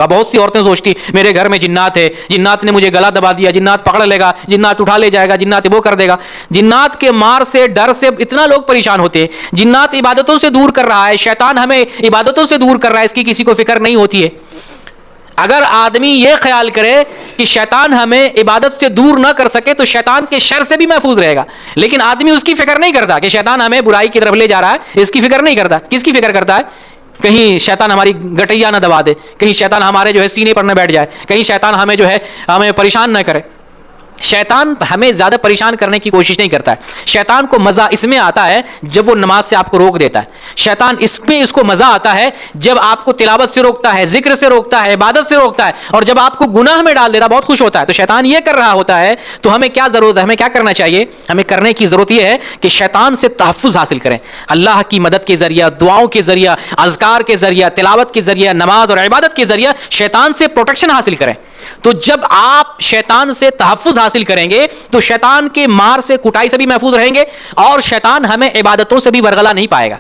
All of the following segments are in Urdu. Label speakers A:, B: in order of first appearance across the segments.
A: بہت سی عورتیں سوچتی میرے گھر میں جنات ہے، جنات نے مجھے گلا دبا دیا، جنات پکڑ لے گا، جنات اٹھا لے جائے گا، جنات وہ کر دے گا. جنات کے مار سے، ڈر سے اتنا لوگ پریشان ہوتے ہیں. جنات عبادتوں سے دور کر رہا ہے، شیطان ہمیں عبادتوں سے دور کر رہا ہے، اس کی کسی کو فکر نہیں ہوتی ہے. اگر آدمی یہ خیال کرے کہ شیطان ہمیں عبادت سے دور نہ کر سکے تو شیطان کے شر سے بھی محفوظ رہے گا. لیکن آدمی اس کی فکر نہیں کرتا کہ شیطان ہمیں برائی کی طرف لے جا رہا ہے، اس کی فکر نہیں کرتا. کس کی فکر کرتا ہے؟ کہیں شیطان ہماری گٹیا نہ دبا دے، کہیں شیطان ہمارے جو ہے سینے پر نہ بیٹھ جائے، کہیں شیطان ہمیں جو ہے ہمیں پریشان نہ کرے. شیطان ہمیں زیادہ پریشان کرنے کی کوشش نہیں کرتا ہے. شیطان کو مزہ اس میں آتا ہے جب وہ نماز سے آپ کو روک دیتا ہے. شیطان اس کو مزہ آتا ہے جب آپ کو تلاوت سے روکتا ہے، ذکر سے روکتا ہے، عبادت سے روکتا ہے، اور جب آپ کو گناہ میں ڈال دیتا ہے بہت خوش ہوتا ہے. تو شیطان یہ کر رہا ہوتا ہے تو ہمیں کیا ضرورت ہے، ہمیں کیا کرنا چاہیے؟ ہمیں کرنے کی ضرورت یہ ہے کہ شیطان سے تحفظ حاصل کریں. اللہ کی مدد کے ذریعہ، دعاؤں کے ذریعہ، اذکار کے ذریعہ، تلاوت کے ذریعہ، نماز اور عبادت کے ذریعہ شیطان سے پروٹیکشن حاصل کریں. تو جب آپ شیطان سے تحفظ حاصل کریں گے تو شیطان کے مار سے، کٹائی سے بھی محفوظ رہیں گے، اور شیطان ہمیں عبادتوں سے بھی ورغلا نہیں پائے گا.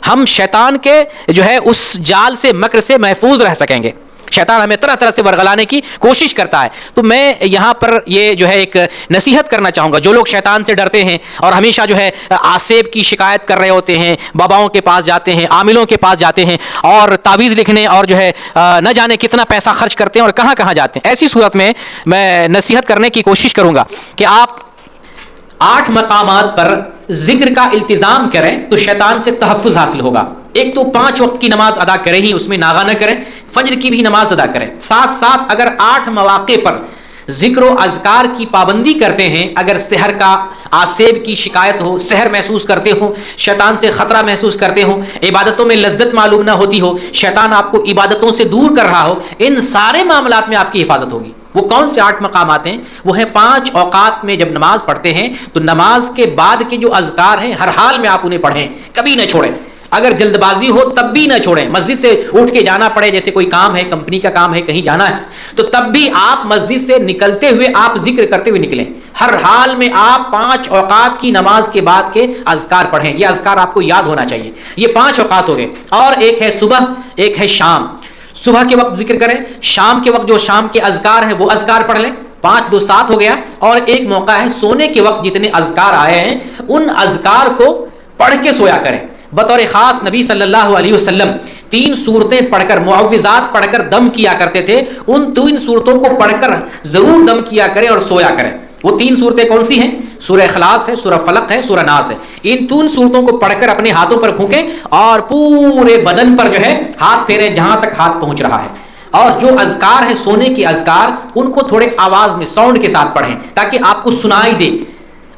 A: ہم شیطان کے جو ہے اس جال سے، مکر سے محفوظ رہ سکیں گے. شیطان ہمیں طرح طرح سے ورغلانے کی کوشش کرتا ہے. تو میں یہاں پر یہ جو ہے ایک نصیحت کرنا چاہوں گا، جو لوگ شیطان سے ڈرتے ہیں اور ہمیشہ جو ہے آسیب کی شکایت کر رہے ہوتے ہیں، باباؤں کے پاس جاتے ہیں، عاملوں کے پاس جاتے ہیں اور تعویذ لکھنے اور جو ہے نہ جانے کتنا پیسہ خرچ کرتے ہیں اور کہاں کہاں جاتے ہیں، ایسی صورت میں میں نصیحت کرنے کی کوشش کروں گا کہ آپ 8 مقامات پر ذکر کا التزام کریں تو شیطان سے تحفظ حاصل ہوگا. ایک تو 5 وقت کی نماز ادا کریں ہی، اس میں ناغہ نہ کریں. فجر کی بھی نماز ادا کریں. ساتھ ساتھ اگر 8 مواقع پر ذکر و اذکار کی پابندی کرتے ہیں، اگر سحر کا، آسیب کی شکایت ہو، سحر محسوس کرتے ہو، شیطان سے خطرہ محسوس کرتے ہو، عبادتوں میں لذت معلوم نہ ہوتی ہو، شیطان آپ کو عبادتوں سے دور کر رہا ہو، ان سارے معاملات میں آپ کی حفاظت ہوگی. وہ کون سے 8 مقامات ہیں؟ وہ ہیں 5 اوقات میں جب نماز پڑھتے ہیں تو نماز کے بعد کے جو اذکار ہیں ہر حال میں آپ انہیں پڑھیں، کبھی نہ چھوڑیں. اگر جلد بازی ہو تب بھی نہ چھوڑیں. مسجد سے اٹھ کے جانا پڑے، جیسے کوئی کام ہے، کمپنی کا کام ہے، کہیں جانا ہے، تو تب بھی آپ مسجد سے نکلتے ہوئے آپ ذکر کرتے ہوئے نکلیں. ہر حال میں آپ 5 اوقات کی نماز کے بعد کے اذکار پڑھیں. یہ اذکار آپ کو یاد ہونا چاہیے. یہ 5 اوقات ہو گئے. اور ایک ہے صبح، ایک ہے شام. صبح کے وقت ذکر کریں، شام کے وقت جو شام کے اذکار ہیں وہ اذکار پڑھ لیں. 5 2 7 ہو گیا. اور ایک موقع ہے سونے کے وقت جتنے اذکار آئے ہیں ان اذکار کو پڑھ کے سویا کریں. بطور خاص نبی صلی اللہ علیہ وسلم 3 سورتیں پڑھ کر، معوذات پڑھ کر دم کیا کرتے تھے. ان 3 سورتوں کو پڑھ کر ضرور دم کیا کریں اور سویا کریں. وہ 3 سورتیں کون سی ہیں؟ سورہ اخلاص ہے، سورہ فلق ہے، سورہ ناس ہے. ان 3 سورتوں کو پڑھ کر اپنے ہاتھوں پر پھونکیں اور پورے بدن پر جو ہے ہاتھ پھیریں جہاں تک ہاتھ پہنچ رہا ہے. اور جو اذکار ہیں سونے کے اذکار، ان کو تھوڑے آواز میں، ساؤنڈ کے ساتھ پڑھیں تاکہ آپ کو سنائی دے.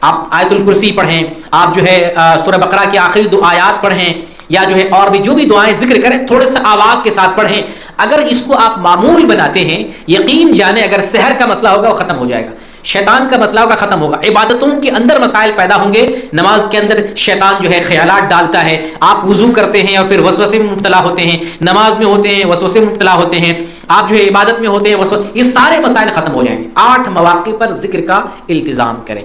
A: آپ آیت الکرسی پڑھیں، آپ جو ہے سورہ بقرہ کی آخری 2 آیات پڑھیں، یا جو ہے اور بھی جو بھی دعائیں ذکر کریں تھوڑے سے آواز کے ساتھ پڑھیں. اگر اس کو آپ معمول بناتے ہیں، یقین جانیں اگر سحر کا مسئلہ ہوگا وہ ختم ہو جائے گا، شیطان کا مسئلہ ہوگا ختم ہوگا. عبادتوں کے اندر مسائل پیدا ہوں گے. نماز کے اندر شیطان جو ہے خیالات ڈالتا ہے، آپ وضو کرتے ہیں اور پھر وسوسے میں مبتلا ہوتے ہیں، نماز میں ہوتے ہیں وسوسے میں مبتلا ہوتے ہیں، آپ جو ہے عبادت میں ہوتے ہیں وسوسے. یہ سارے مسائل ختم ہو جائیں گے. 8 مواقع پر ذکر کا التزام کریں.